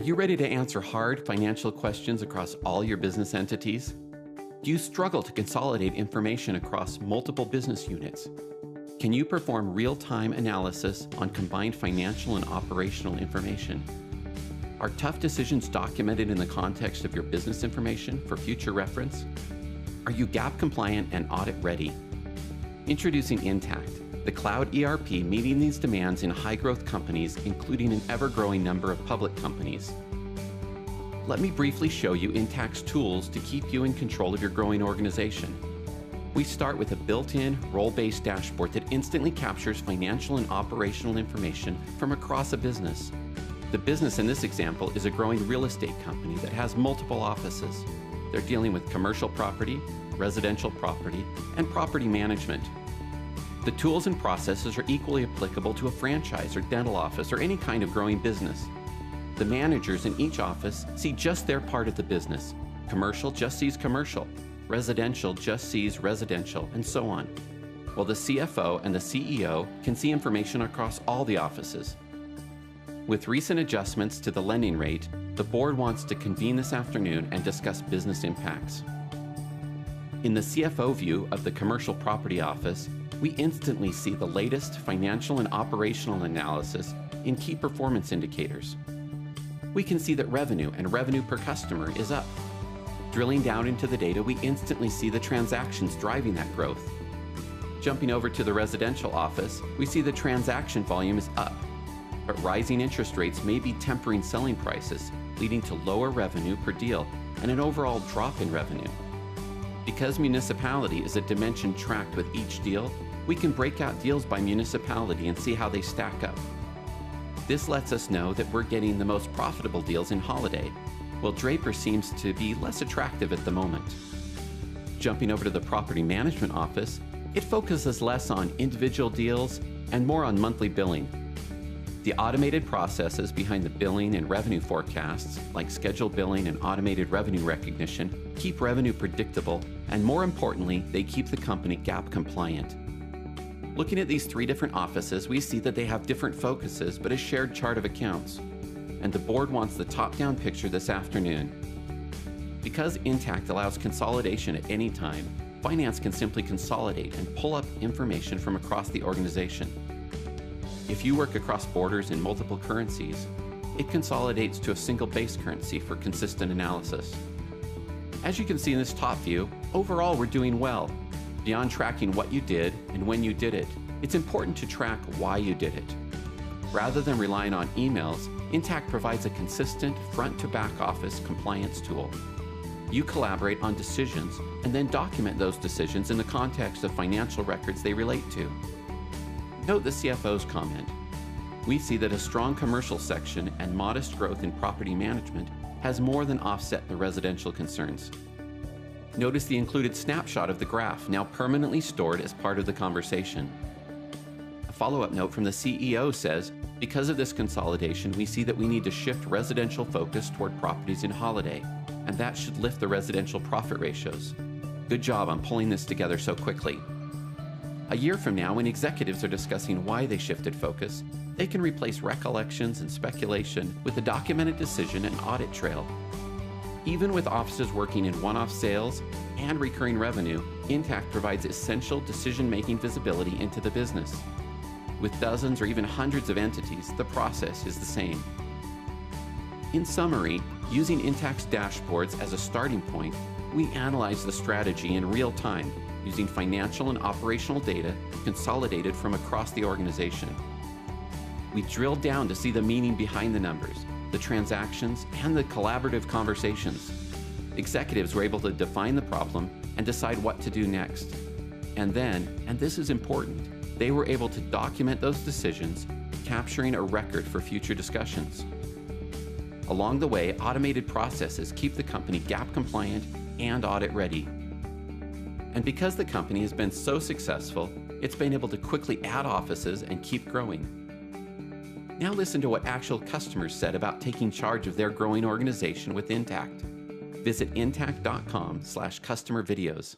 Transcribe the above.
you ready to answer hard financial questions across all your business entities? Do you struggle to consolidate information across multiple business units? Can you perform real-time analysis on combined financial and operational information? Are tough decisions documented in the context of your business information for future reference? Are you GAAP compliant and audit ready? Introducing Intacct, the cloud ERP meeting these demands in high-growth companies, including an ever-growing number of public companies. Let me briefly show you Intacct's tools to keep you in control of your growing organization. We start with a built-in, role-based dashboard that instantly captures financial and operational information from across a business. The business in this example is a growing real estate company that has multiple offices. They're dealing with commercial property, residential property, and property management. The tools and processes are equally applicable to a franchise or dental office or any kind of growing business. The managers in each office see just their part of the business. Commercial just sees commercial, residential just sees residential, and so on. While the CFO and the CEO can see information across all the offices. With recent adjustments to the lending rate, the board wants to convene this afternoon and discuss business impacts. In the CFO view of the commercial property office, we instantly see the latest financial and operational analysis in key performance indicators. We can see that revenue and revenue per customer is up. Drilling down into the data, we instantly see the transactions driving that growth. Jumping over to the residential office, we see the transaction volume is up, but rising interest rates may be tempering selling prices, leading to lower revenue per deal and an overall drop in revenue. Because municipality is a dimension tracked with each deal, we can break out deals by municipality and see how they stack up. This lets us know that we're getting the most profitable deals in Holiday, while Draper seems to be less attractive at the moment. Jumping over to the property management office, it focuses less on individual deals and more on monthly billing. The automated processes behind the billing and revenue forecasts, like scheduled billing and automated revenue recognition, keep revenue predictable, and more importantly, they keep the company GAAP compliant. Looking at these three different offices, we see that they have different focuses but a shared chart of accounts. And the board wants the top-down picture this afternoon. Because Intacct allows consolidation at any time, finance can simply consolidate and pull up information from across the organization. If you work across borders in multiple currencies, it consolidates to a single base currency for consistent analysis. As you can see in this top view, overall we're doing well. Beyond tracking what you did and when you did it, it's important to track why you did it. Rather than relying on emails, Intacct provides a consistent front-to-back office compliance tool. You collaborate on decisions and then document those decisions in the context of financial records they relate to. Note the CFO's comment. We see that a strong commercial section and modest growth in property management has more than offset the residential concerns. Notice the included snapshot of the graph, now permanently stored as part of the conversation. A follow-up note from the CEO says, because of this consolidation, we see that we need to shift residential focus toward properties in Holiday, and that should lift the residential profit ratios. Good job on pulling this together so quickly. A year from now, when executives are discussing why they shifted focus, they can replace recollections and speculation with a documented decision and audit trail. Even with offices working in one-off sales and recurring revenue, Intacct provides essential decision-making visibility into the business. With dozens or even hundreds of entities, the process is the same. In summary, using Intacct's dashboards as a starting point, we analyze the strategy in real time using financial and operational data consolidated from across the organization. We drill down to see the meaning behind the numbers, the transactions, and the collaborative conversations. Executives were able to define the problem and decide what to do next. And then, and this is important, they were able to document those decisions, capturing a record for future discussions. Along the way, automated processes keep the company GAAP compliant and audit ready. And because the company has been so successful, it's been able to quickly add offices and keep growing. Now listen to what actual customers said about taking charge of their growing organization with Intacct. Visit intacct.com/customer videos.